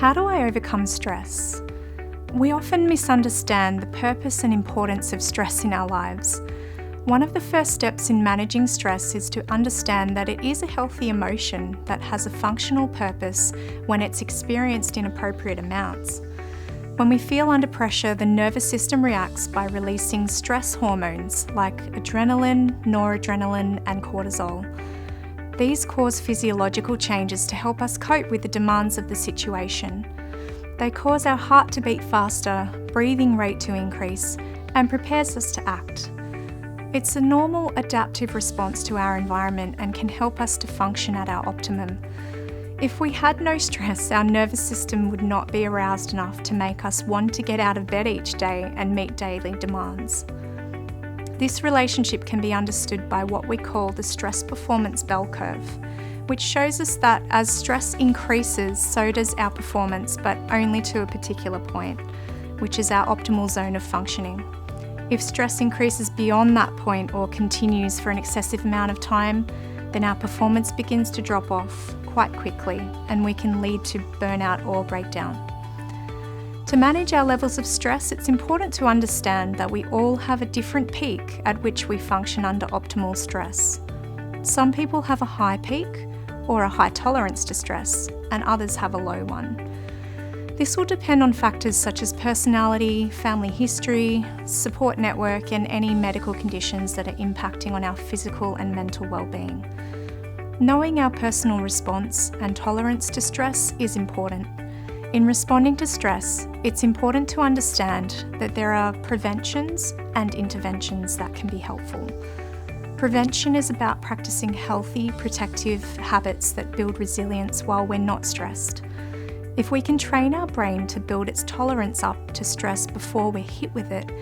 How do I overcome stress? We often misunderstand the purpose and importance of stress in our lives. One of the first steps in managing stress is to understand that it is a healthy emotion that has a functional purpose when it's experienced in appropriate amounts. When we feel under pressure, the nervous system reacts by releasing stress hormones like adrenaline, noradrenaline, and cortisol. These cause physiological changes to help us cope with the demands of the situation. They cause our heart to beat faster, breathing rate to increase, and prepares us to act. It's a normal adaptive response to our environment and can help us to function at our optimum. If we had no stress, our nervous system would not be aroused enough to make us want to get out of bed each day and meet daily demands. This relationship can be understood by what we call the stress performance bell curve, which shows us that as stress increases, so does our performance, but only to a particular point, which is our optimal zone of functioning. If stress increases beyond that point or continues for an excessive amount of time, then our performance begins to drop off quite quickly and we can lead to burnout or breakdown. To manage our levels of stress, it's important to understand that we all have a different peak at which we function under optimal stress. Some people have a high peak or a high tolerance to stress, and others have a low one. This will depend on factors such as personality, family history, support network, and any medical conditions that are impacting on our physical and mental well-being. Knowing our personal response and tolerance to stress is important. In responding to stress, it's important to understand that there are preventions and interventions that can be helpful. Prevention is about practicing healthy, protective habits that build resilience while we're not stressed. If we can train our brain to build its tolerance up to stress before we're hit with it,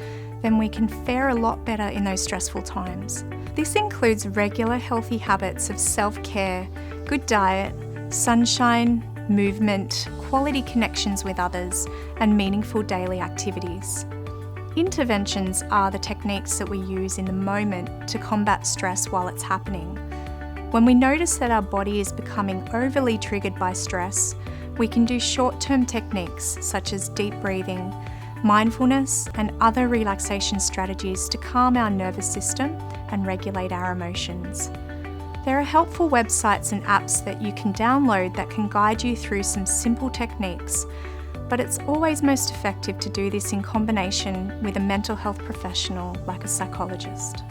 then we can fare a lot better in those stressful times. This includes regular healthy habits of self-care, good diet, sunshine, movement, quality connections with others, and meaningful daily activities. Interventions are the techniques that we use in the moment to combat stress while it's happening. When we notice that our body is becoming overly triggered by stress, we can do short-term techniques such as deep breathing, mindfulness, and other relaxation strategies to calm our nervous system and regulate our emotions. There are helpful websites and apps that you can download that can guide you through some simple techniques, but it's always most effective to do this in combination with a mental health professional like a psychologist.